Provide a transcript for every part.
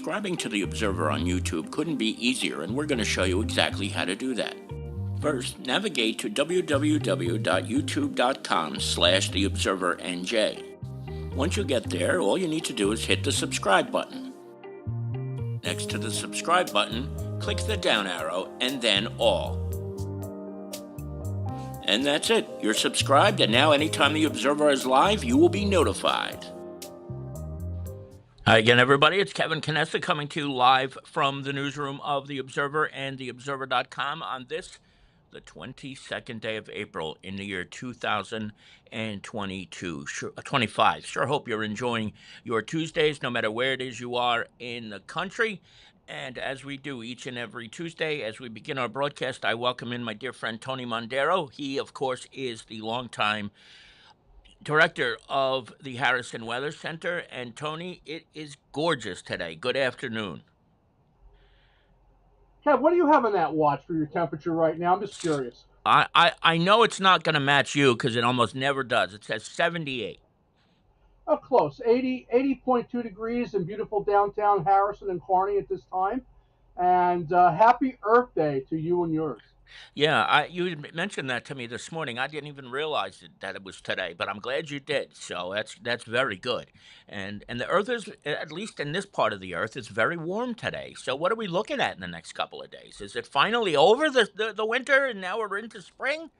Subscribing to The Observer on YouTube couldn't be easier, and we're going to show you exactly how to do that. First, navigate to www.youtube.com/theobservernj. Once you get there, all you need to do is hit the subscribe button. Next to the subscribe button, click the down arrow and then all. And that's it. You're subscribed, and now anytime The Observer is live, you will be notified. Hi again, everybody. It's Kevin Canessa coming to you live from the newsroom of The Observer and TheObserver.com on this, the 22nd day of April in the year 2025. Sure hope you're enjoying your Tuesdays, no matter where it is you are in the country. And as we do each and every Tuesday, as we begin our broadcast, I welcome in my dear friend Tony Mondaro. He, of course, is the longtime director of the Harrison Weather Center. And Tony, it is gorgeous today. Good afternoon. Kev, what do you have on that watch for your temperature right now? I'm just curious. I know it's not going to match you because it almost never does. It says 78. Oh, close. 80.2 degrees in beautiful downtown Harrison and Kearny at this time. And happy Earth Day to you and yours. Yeah, you mentioned that to me this morning. I didn't even realize that it was today, but I'm glad you did. So that's very good. And the Earth is, at least in this part of the Earth, it's very warm today. So what are we looking at in the next couple of days? Is it finally over the winter and now we're into spring?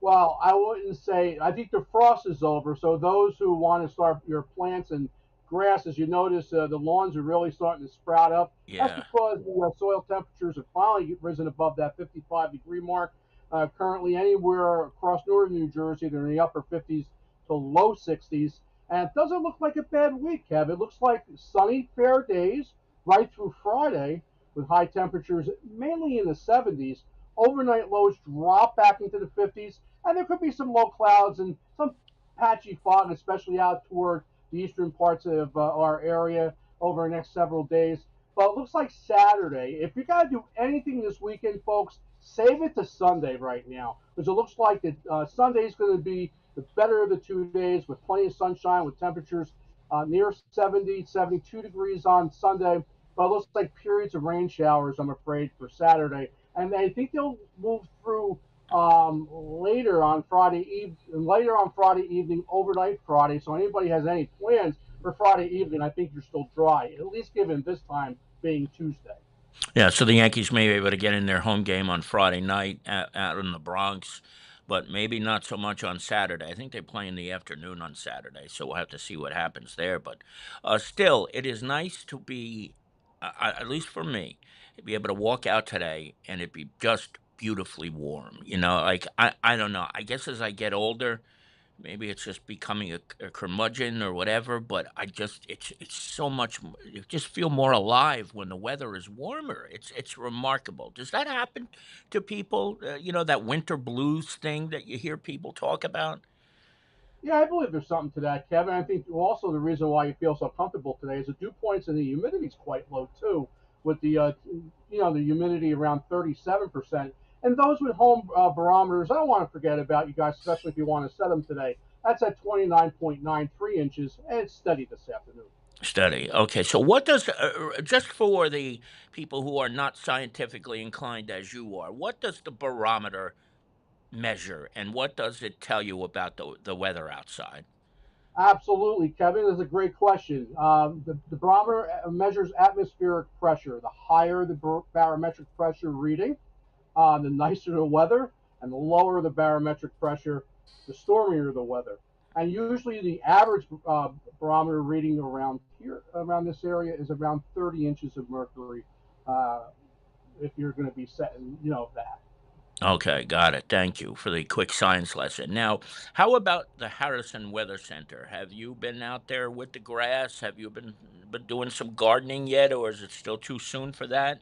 Well, I wouldn't say. I think the frost is over. So those who want to start your plants and grass, as you notice, the lawns are really starting to sprout up. Yeah. That's because the soil temperatures have finally risen above that 55-degree mark. Currently, anywhere across northern New Jersey, they're in the upper 50s to low 60s. And it doesn't look like a bad week, Kev. It looks like sunny, fair days right through Friday with high temperatures mainly in the 70s. Overnight lows drop back into the 50s, and there could be some low clouds and some patchy fog, especially out toward the eastern parts of our area over the next several days. But it looks like Saturday. If you got to do anything this weekend, folks, save it to Sunday right now, because it looks like that Sunday is going to be the better of the 2 days with plenty of sunshine, with temperatures near 70, 72 degrees on Sunday. But it looks like periods of rain showers, I'm afraid, for Saturday. And I think they'll move through later on Friday evening, overnight Friday. So anybody has any plans for Friday evening, I think you're still dry, at least given this time being Tuesday. Yeah, so the Yankees may be able to get in their home game on Friday night out in the Bronx, but maybe not so much on Saturday. I think they play in the afternoon on Saturday, so we'll have to see what happens there. But still, it is nice to be, at least for me, be able to walk out today and it be just beautifully warm. You know, like I don't know. I guess as I get older, maybe it's just becoming a curmudgeon or whatever, but it's so much. You just feel more alive when the weather is warmer. It's remarkable. Does that happen to people? That winter blues thing that you hear people talk about. Yeah, I believe there's something to that, Kevin. I think also the reason why you feel so comfortable today is the dew points and the humidity is quite low too, with the the humidity around 37%. And those with home barometers, I don't want to forget about you guys, especially if you want to set them today. That's at 29.93 inches, and it's steady this afternoon. Steady. Okay, so what does just for the people who are not scientifically inclined as you are, what does the barometer measure, and what does it tell you about the weather outside? Absolutely, Kevin. That's a great question. The barometer measures atmospheric pressure. The higher the barometric pressure reading, the nicer the weather, and the lower the barometric pressure, the stormier the weather. And usually the average barometer reading around this area, is around 30 inches of mercury. If you're going to be setting, that. Okay, got it. Thank you for the quick science lesson. Now, how about the Harrison Weather Center? Have you been out there with the grass? Have you been doing some gardening yet, or is it still too soon for that?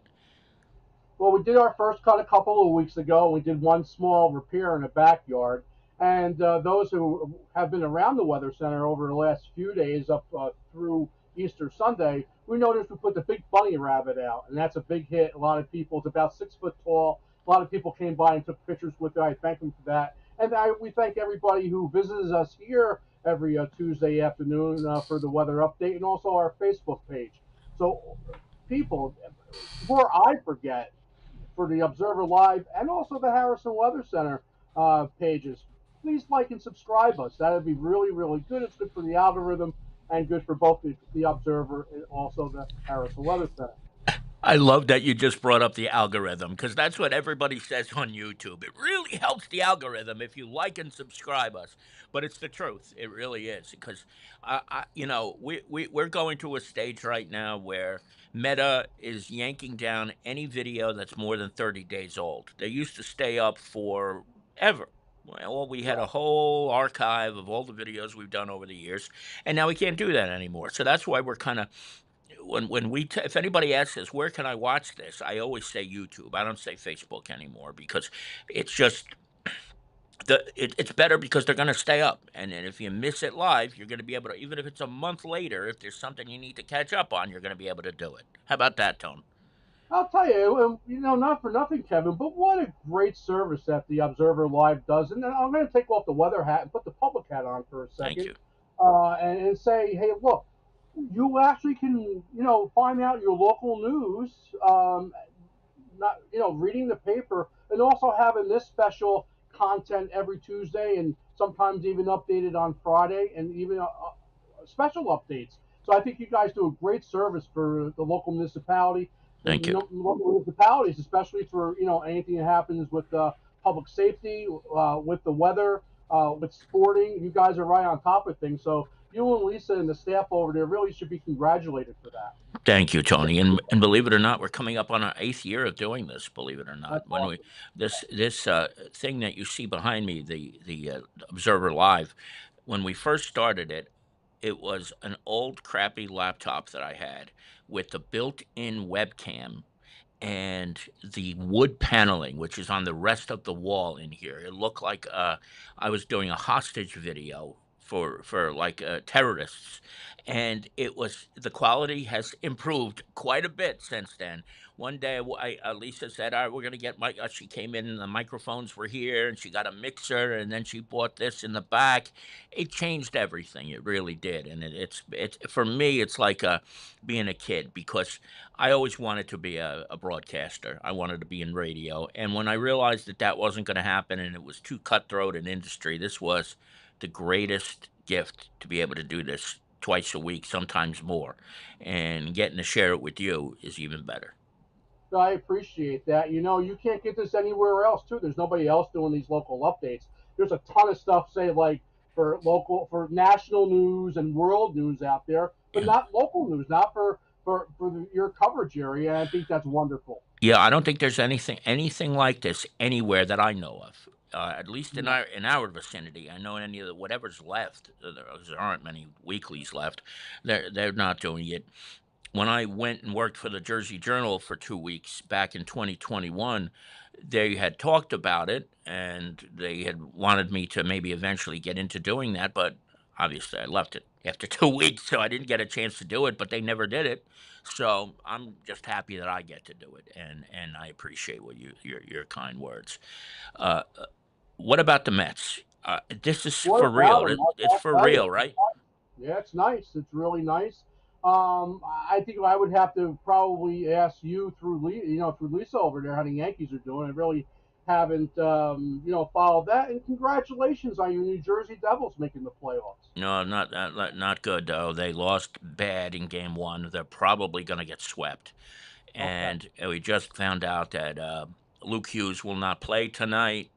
Well, we did our first cut a couple of weeks ago. We did one small repair in the backyard. And those who have been around the Weather Center over the last few days up through Easter Sunday, we noticed we put the big bunny rabbit out. And that's a big hit. A lot of people, it's about 6 foot tall. A lot of people came by and took pictures with it. I thank them for that. And we thank everybody who visits us here every Tuesday afternoon for the weather update, and also our Facebook page. So, people, before I forget, for the Observer Live and also the Harrison Weather Center pages, please like and subscribe us. That would be really, really good. It's good for the algorithm and good for both the Observer and also the Harrison Weather Center. I love that you just brought up the algorithm because that's what everybody says on YouTube. It really helps the algorithm if you like and subscribe us. But it's the truth. It really is because, we're going to a stage right now where Meta is yanking down any video that's more than 30 days old. They used to stay up for ever. Well, we had a Right. whole archive of all the videos we've done over the years, and now we can't do that anymore. So that's why we're kind of if anybody asks us where can I watch this, I always say YouTube. I don't say Facebook anymore because it's just it's better because they're going to stay up, and if you miss it live, you're going to be able to, even if it's a month later, if there's something you need to catch up on, you're going to be able to do it. How about that, Tone? I'll tell you, not for nothing, Kevin, but what a great service that the Observer Live does. And then I'm going to take off the weather hat and put the public hat on for a Thank second, you. and say, hey, look, you actually can, find out your local news, not, reading the paper, and also having this special content every Tuesday, and sometimes even updated on Friday, and even special updates. So I think you guys do a great service for the local municipality, the Thank you. local municipalities, especially for anything that happens with public safety, with the weather, with sporting. You guys are right on top of things. So you and Lisa and the staff over there really should be congratulated for that. Thank you, Tony. And believe it or not, we're coming up on our 8th year of doing this. Believe it or not, That's when we awesome. this thing that you see behind me, the Observer Live, when we first started it, it was an old crappy laptop that I had with the built-in webcam and the wood paneling, which is on the rest of the wall in here. It looked like I was doing a hostage video for like terrorists, and it was the quality has improved quite a bit since then. One day, Lisa said, "All right, we're gonna get my." She came in, and the microphones were here, and she got a mixer, and then she bought this in the back. It changed everything. It really did, and it's for me. It's like being a kid because I always wanted to be a broadcaster. I wanted to be in radio. And when I realized that that wasn't going to happen and it was too cutthroat an industry, this was the greatest gift to be able to do this twice a week, sometimes more. And getting to share it with you is even better. I appreciate that. You can't get this anywhere else too. There's nobody else doing these local updates. There's a ton of stuff, say like for national news and world news out there, but Yeah. not local news, not for your coverage area. And I think that's wonderful. Yeah, I don't think there's anything like this anywhere that I know of. At least in No. our vicinity, I know any of the whatever's left. There aren't many weeklies left. They're not doing it. When I went and worked for the Jersey Journal for 2 weeks back in 2021, they had talked about it and they had wanted me to maybe eventually get into doing that, but obviously I left it after 2 weeks, so I didn't get a chance to do it, but they never did it. So I'm just happy that I get to do it, and I appreciate what your kind words. Uh, what about the Mets? This is What for about real. them? It's I'll for tell you. real, right? Yeah, it's nice. It's really nice. I think I would have to probably ask you through Lisa over there how the Yankees are doing. I really haven't, followed that. And congratulations on your New Jersey Devils making the playoffs. No, not good though. They lost bad in game one. They're probably going to get swept. Okay. And we just found out that Luke Hughes will not play tonight,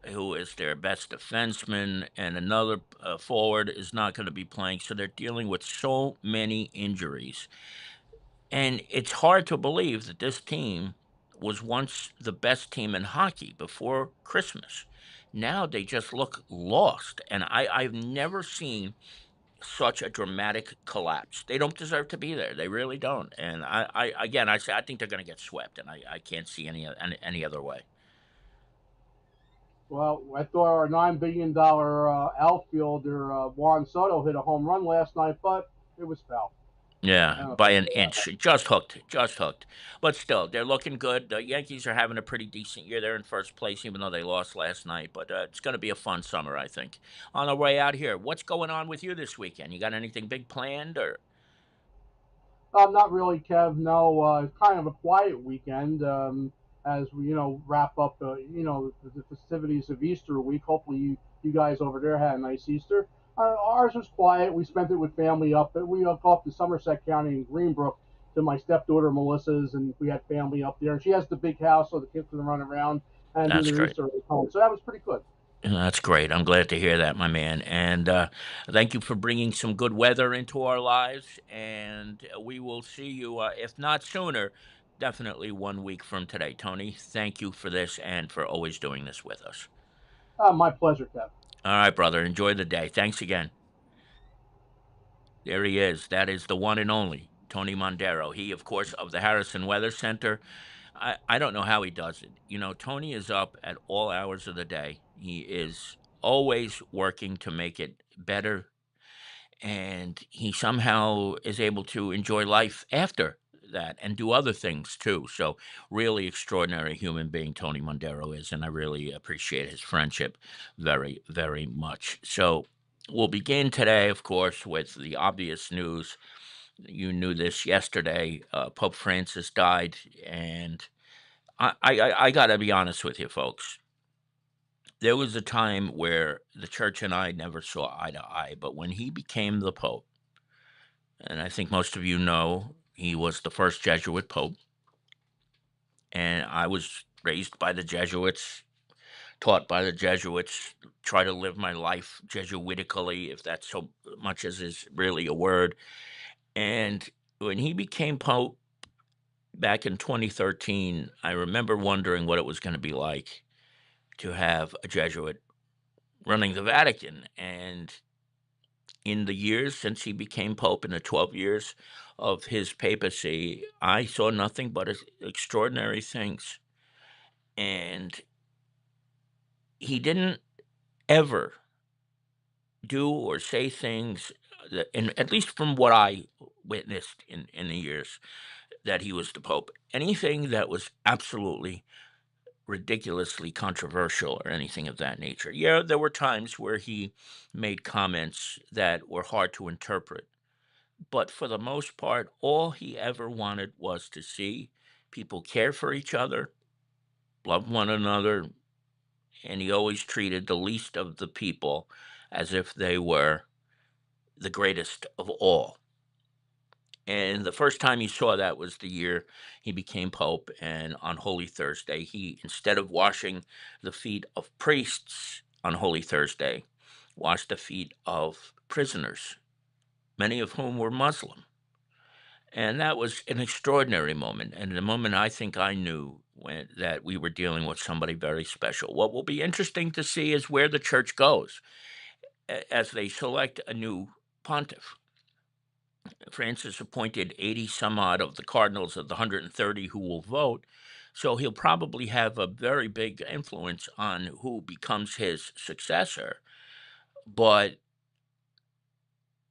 who is their best defenseman, and another forward is not going to be playing. So they're dealing with so many injuries. And it's hard to believe that this team was once the best team in hockey before Christmas. Now they just look lost. And I've never seen such a dramatic collapse. They don't deserve to be there. They really don't. And I say I think they're going to get swept, and I can't see any other way. Well, I thought our $9 billion outfielder Juan Soto hit a home run last night, but it was foul. I Yeah, don't know if by you an saw that. inch, just hooked, just hooked. But still, they're looking good. The Yankees are having a pretty decent year. They're in first place, even though they lost last night. But it's going to be a fun summer, I think. On our way out here, what's going on with you this weekend? You got anything big planned, or? Not really, Kev. No, it's kind of a quiet weekend as we, wrap up, the festivities of Easter week. Hopefully, you guys over there had a nice Easter. Ours was quiet. We spent it with family up. We go up to Somerset County in Greenbrook to my stepdaughter Melissa's, and we had family up there. And she has the big house, so the kids can run around and do That's their great. Easter at home. So that was pretty good. That's great. I'm glad to hear that, my man. And thank you for bringing some good weather into our lives. And we will see you, if not sooner, definitely 1 week from today. Tony, thank you for this and for always doing this with us. My pleasure, Kev. All right, brother. Enjoy the day. Thanks again. There he is. That is the one and only Tony Mondaro. He, of course, of the Harrison Weather Center. I don't know how he does it. Tony is up at all hours of the day. He is always working to make it better, and he somehow is able to enjoy life after that and do other things too. So, really extraordinary human being Tony Mondaro is, and I really appreciate his friendship very, very much. So, we'll begin today, of course, with the obvious news. You knew this yesterday. Pope Francis died, and I got to be honest with you, folks. There was a time where the church and I never saw eye to eye, but when he became the Pope, and I think most of you know he was the first Jesuit Pope, and I was raised by the Jesuits, taught by the Jesuits, try to live my life Jesuitically, if that's so much as is really a word. And when he became Pope back in 2013, I remember wondering what it was going to be like to have a Jesuit running the Vatican. And in the years since he became Pope, in the 12 years of his papacy, I saw nothing but extraordinary things. And he didn't ever do or say things that, and at least from what I witnessed in the years that he was the Pope, anything that was absolutely ridiculously controversial or anything of that nature. Yeah, there were times where he made comments that were hard to interpret, but for the most part, all he ever wanted was to see people care for each other, love one another, and he always treated the least of the people as if they were the greatest of all. And the first time you saw that was the year he became Pope. And on Holy Thursday, he, instead of washing the feet of priests on Holy Thursday, washed the feet of prisoners, many of whom were Muslim. And that was an extraordinary moment. And the moment I think I knew that we were dealing with somebody very special. What will be interesting to see is where the church goes as they select a new pontiff. Francis appointed 80 some odd of the cardinals of the 130 who will vote. So he'll probably have a very big influence on who becomes his successor. But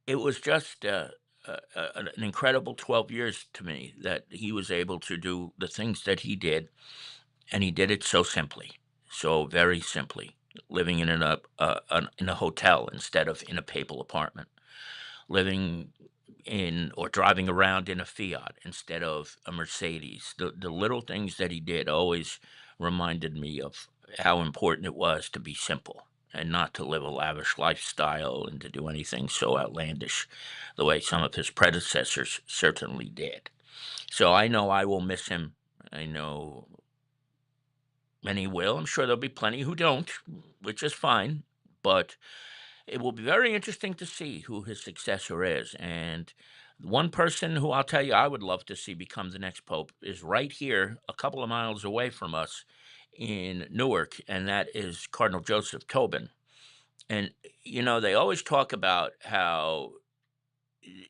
it was just an incredible 12 years to me that he was able to do the things that he did. And he did it so simply, so very simply, living in a hotel instead of in a papal apartment, living in or driving around in a Fiat instead of a Mercedes. The little things that he did always reminded me of how important it was to be simple and not to live a lavish lifestyle and to do anything so outlandish the way some of his predecessors certainly did. So I know I will miss him. I know many will. I'm sure there'll be plenty who don't, which is fine. But it will be very interesting to see who his successor is. And one person who I'll tell you I would love to see become the next pope is right here, a couple of miles away from us in Newark, and that is Cardinal Joseph Tobin. And, they always talk about how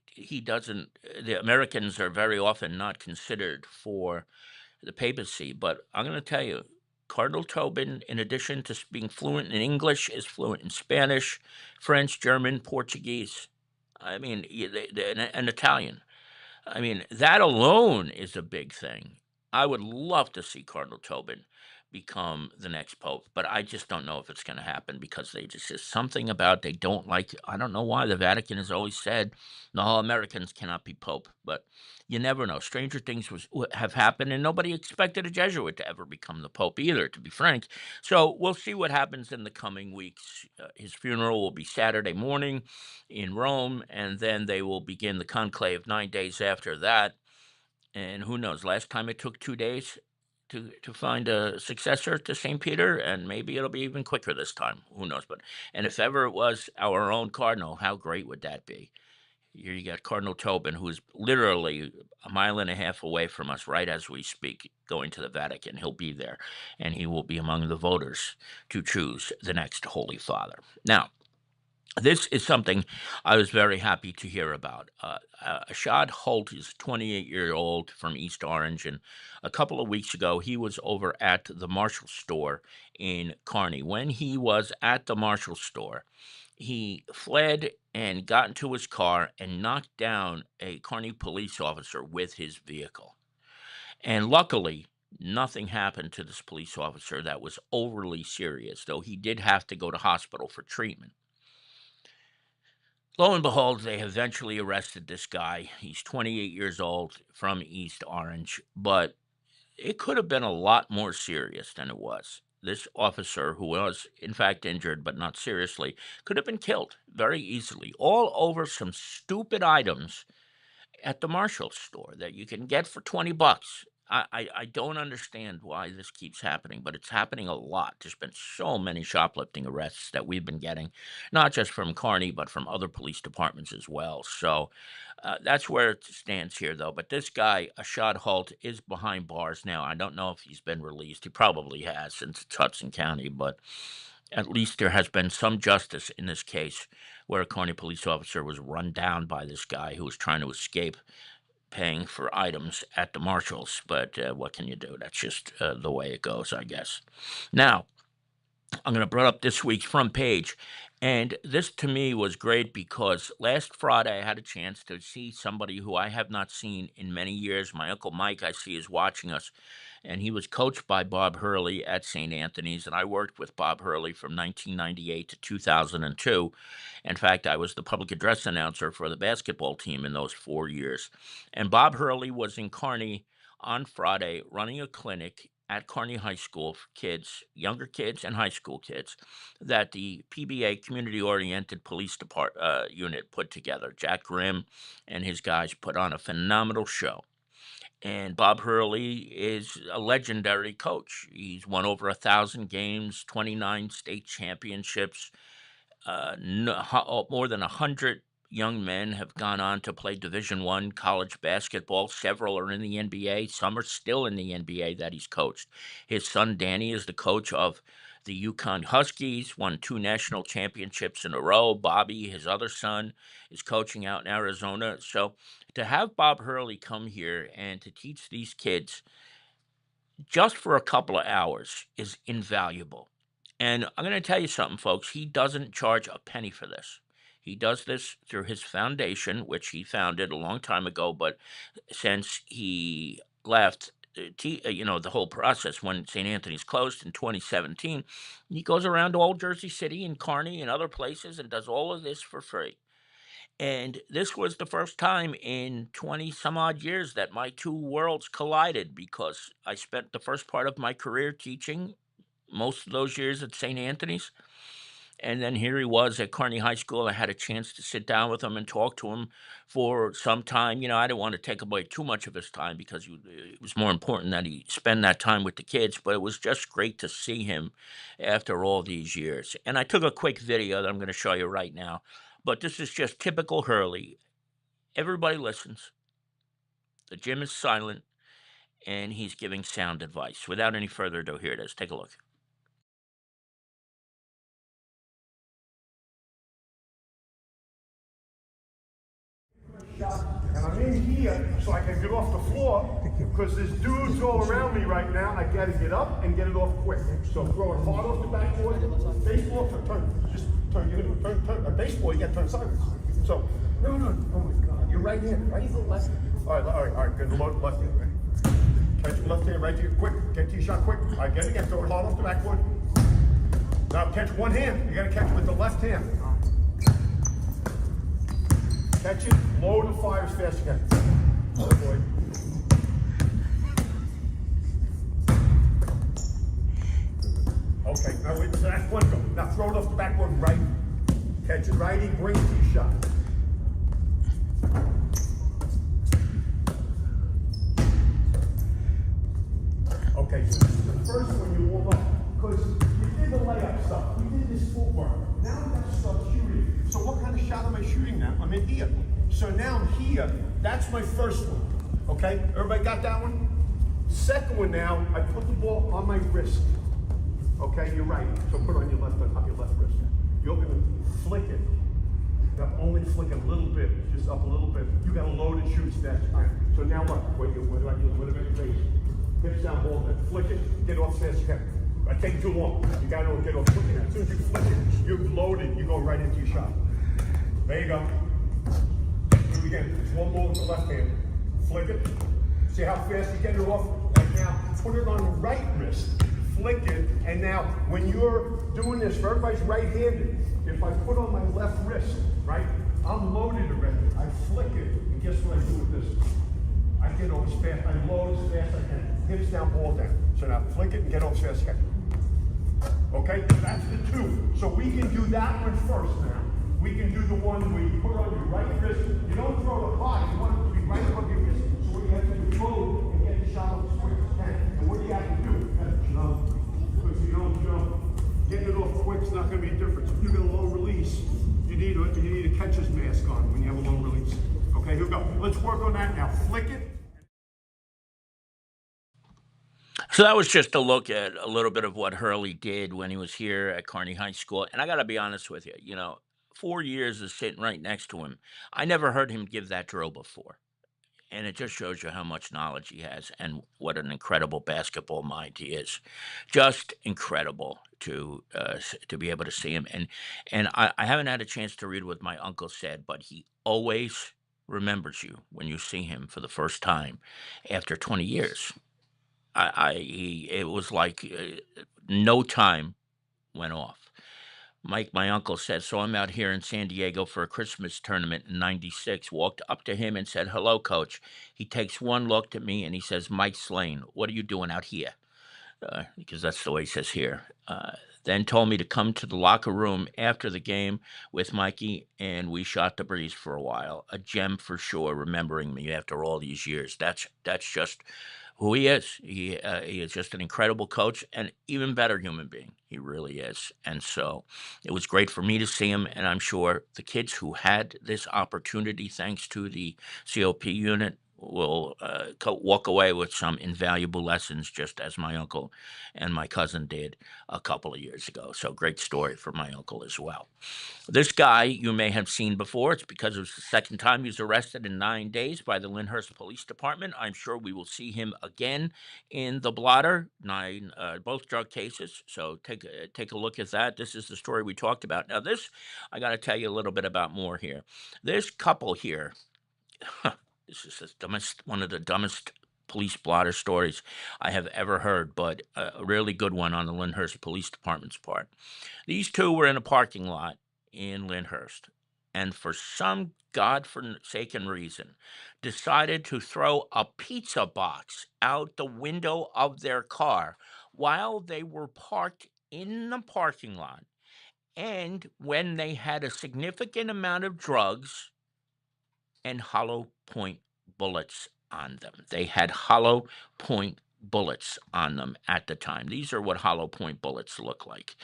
he doesn't, the Americans are very often not considered for the papacy. But I'm going to tell you, Cardinal Tobin, in addition to being fluent in English, is fluent in Spanish, French, German, Portuguese. I mean, and Italian. I mean, that alone is a big thing. I would love to see Cardinal Tobin become the next pope. But I just don't know if it's going to happen because they just there's something about they don't like. I don't know why the Vatican has always said no, Americans cannot be pope, but you never know. Stranger things have happened, and nobody expected a Jesuit to ever become the pope either, to be frank. So we'll see what happens in the coming weeks. His funeral will be Saturday morning in Rome, and then they will begin the conclave 9 days after that. And who knows? Last time it took 2 days to find a successor to St. Peter, and maybe it'll be even quicker this time. Who knows? But and if ever it was our own cardinal, how great would that be? Here you got Cardinal Tobin, who's literally a mile and a half away from us right as we speak, going to the Vatican. He'll be there, and he will be among the voters to choose the next Holy Father. Now, this is something I was very happy to hear about. Ashad Holt is 28-year-old from East Orange, and a couple of weeks ago, he was over at the Marshall store in Kearny. When he was at the Marshall store, he fled and got into his car and knocked down a Kearny police officer with his vehicle. And luckily, nothing happened to this police officer that was overly serious, though he did have to go to hospital for treatment. Lo and behold, they eventually arrested this guy. He's 28 years old from East Orange, but it could have been a lot more serious than it was. This officer, who was in fact injured but not seriously, could have been killed very easily, all over some stupid items at the Marshall store that you can get for $20. I don't understand why this keeps happening, but it's happening a lot. There's been so many shoplifting arrests that we've been getting, not just from Kearny, but from other police departments as well. So that's where it stands here, though. But this guy, Ashad Holt, is behind bars now. I don't know if he's been released. He probably has, since it's Hudson County, but at least there has been some justice in this case where a Kearny police officer was run down by this guy who was trying to escape paying for items at the Marshalls. But what can you do? That's just the way it goes, I guess. Now, I'm going to bring up this week's front page. And this to me was great because last Friday I had a chance to see somebody who I have not seen in many years. My Uncle Mike, I see, is watching us. And he was coached by Bob Hurley at St. Anthony's. And I worked with Bob Hurley from 1998 to 2002. In fact, I was the public address announcer for the basketball team in those 4 years. And Bob Hurley was in Kearny on Friday running a clinic at Kearny High School for kids, younger kids and high school kids, that the PBA, Community Oriented Police Unit, put together. Jack Grimm and his guys put on a phenomenal show. And Bob Hurley is a legendary coach. He's won over 1,000 games, 29 state championships. More than 100 young men have gone on to play Division I college basketball. Several are in the NBA. Some are still in the NBA that he's coached. His son, Danny, is the coach of the Yukon Huskies, won 2 national championships in a row. Bobby, his other son, is coaching out in Arizona. So to have Bob Hurley come here and to teach these kids just for a couple of hours is invaluable. And I'm going to tell you something, folks. He doesn't charge a penny for this. He does this through his foundation, which he founded a long time ago. But since he left, the whole process when St. Anthony's closed in 2017, he goes around to Old Jersey City and Kearny and other places and does all of this for free. And this was the first time in 20 some odd years that my two worlds collided, because I spent the first part of my career teaching, most of those years at St. Anthony's. And then here he was at Kearny High School. I had a chance to sit down with him and talk to him for some time. I didn't want to take away too much of his time because it was more important that he spend that time with the kids. But it was just great to see him after all these years. And I took a quick video that I'm going to show you right now. But this is just typical Hurley. Everybody listens. The gym is silent, and he's giving sound advice. Without any further ado, here it is. Take a look. And I'm in here so I can get off the floor because there's dudes all around me right now. I gotta get up and get it off quick. So throw it hard off the backboard. Baseball, just turn. You're gonna turn. A baseball, you gotta turn sideways. So, no. Oh my God, you're right-handed, right? Left. All right. Good. Left hand, right? Catch it left hand right to you, quick. Get to your shot quick. All right, get it again. Throw it hard off the backboard. Now catch one hand. You gotta catch it with the left hand. Catch it, load and fire as fast as you can. Oh boy. Okay, now wait, so that's one go. Now throw it off the backboard right. Catch it righty, bring it to your shot. Okay, so this is the first one you warm up. Because we did the layup stuff, we did this footwork. Now we have to start shooting. So what kind of shot am I shooting now? I'm in here. So now I'm here, that's my first one. Okay, everybody got that one? Second one now, I put the ball on my wrist. Okay, you're right. So put it on your left, up your left wrist. You're gonna flick it. You got only flick it a little bit, just up a little bit. You gotta load and shoot as fast as you can. So now what? What do I do? What about your face? Hips down, ball down. Flick it, get off as fast as you can. I take too long. You gotta get off quick enough. As soon as you flick it, you're loaded, you go right into your shot. There you go. Do it again. It's one ball with the left hand. Flick it. See how fast you get it off? And now put it on the right wrist. Flick it, and now when you're doing this, for everybody's right-handed, if I put on my left wrist, right, I'm loaded already. I flick it, and guess what I do with this? I get over as fast, I load as fast as I can. Hips down, ball down. So now flick it and get over as fast as I can. Okay, that's the two. So we can do that one first now. We can do the one where you put on your right wrist. You don't throw it high, you want it to be right above your wrist. So what you have to do is load and get the shot off as quick as you can. And what do you have to do? You have to jump. Because if you don't jump, getting it off quick is not going to be a difference. If you get a low release, you need a catcher's mask on when you have a low release. Okay, here we go. Let's work on that now. Flick it. So that was just a look at a little bit of what Hurley did when he was here at Kearny High School. And I got to be honest with you, 4 years of sitting right next to him, I never heard him give that drill before. And it just shows you how much knowledge he has and what an incredible basketball mind he is. Just incredible to be able to see him. And I haven't had a chance to read what my uncle said, but he always remembers you when you see him for the first time after 20 years. It was like no time went off. Mike, my uncle, said, so I'm out here in San Diego for a Christmas tournament in '96. Walked up to him and said, hello, coach. He takes one look at me and he says, Mike Slane, what are you doing out here? Because that's the way he says here. Then told me to come to the locker room after the game with Mikey, and we shot the breeze for a while. A gem for sure, remembering me after all these years. That's just who he is. He is just an incredible coach and even better human being. He really is. And so it was great for me to see him, and I'm sure the kids who had this opportunity, thanks to the COP unit, will walk away with some invaluable lessons, just as my uncle and my cousin did a couple of years ago. So great story for my uncle as well. This guy you may have seen before. It's because it was the second time he was arrested in 9 days by the Lyndhurst Police Department. I'm sure we will see him again in the blotter, both drug cases. So take a look at that. This is the story we talked about. Now this, I got to tell you a little bit about more here. This couple here, this is one of the dumbest police blotter stories I have ever heard, but a really good one on the Lyndhurst Police Department's part. These two were in a parking lot in Lyndhurst, and for some godforsaken reason, decided to throw a pizza box out the window of their car while they were parked in the parking lot, and when they had a significant amount of drugs and hollow point bullets on them. They had hollow point bullets on them at the time. These are what hollow point bullets look like.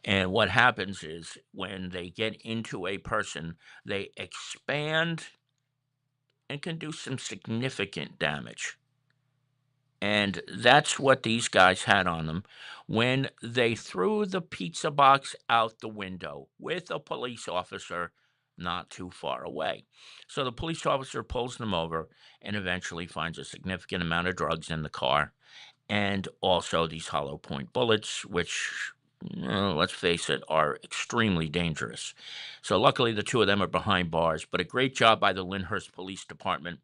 And what happens is when they get into a person, they expand and can do some significant damage. And that's what these guys had on them when they threw the pizza box out the window with a police officer not too far away. So the police officer pulls them over and eventually finds a significant amount of drugs in the car and also these hollow point bullets, which, let's face it, are extremely dangerous. So luckily the two of them are behind bars, but a great job by the Lyndhurst Police Department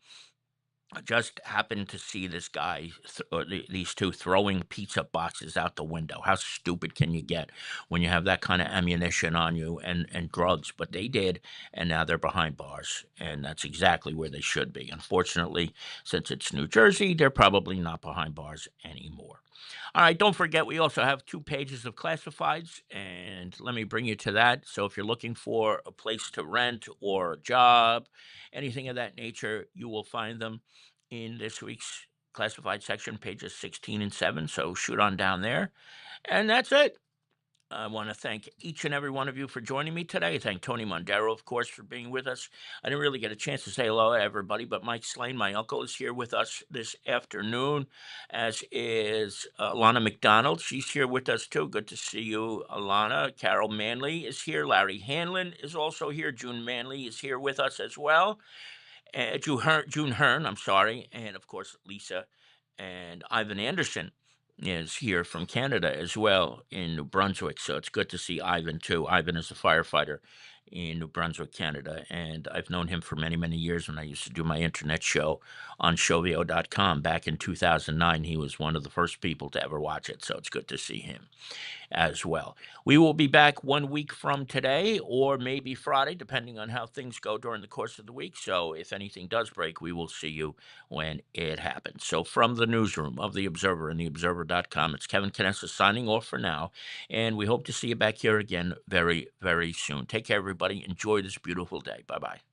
I just happened to see this guy, or these two, throwing pizza boxes out the window. How stupid can you get when you have that kind of ammunition on you and drugs? But they did, and now they're behind bars, and that's exactly where they should be. Unfortunately, since it's New Jersey, they're probably not behind bars anymore. All right, don't forget, we also have 2 pages of classifieds, and let me bring you to that. So if you're looking for a place to rent or a job, anything of that nature, you will find them in this week's classified section, pages 16 and 7. So shoot on down there. And that's it. I want to thank each and every one of you for joining me today. Thank Tony Mondaro, of course, for being with us. I didn't really get a chance to say hello to everybody, but Mike Slane, my uncle, is here with us this afternoon, as is Alana McDonald. She's here with us too. Good to see you, Alana. Carol Manley is here. Larry Hanlon is also here. June Manley is here with us as well. June Hearn, I'm sorry, and of course Lisa and Ivan Anderson is here from Canada as well in New Brunswick. So it's good to see Ivan too. Ivan is a firefighter in New Brunswick, Canada, and I've known him for many, many years. When I used to do my internet show on Shovio.com back in 2009, he was one of the first people to ever watch it. So it's good to see him as well. We will be back 1 week from today, or maybe Friday, depending on how things go during the course of the week. So if anything does break, we will see you when it happens. So from the newsroom of The Observer and TheObserver.com, it's Kevin Canessa signing off for now, and we hope to see you back here again very, very soon. Take care, everybody. Enjoy this beautiful day. Bye-bye.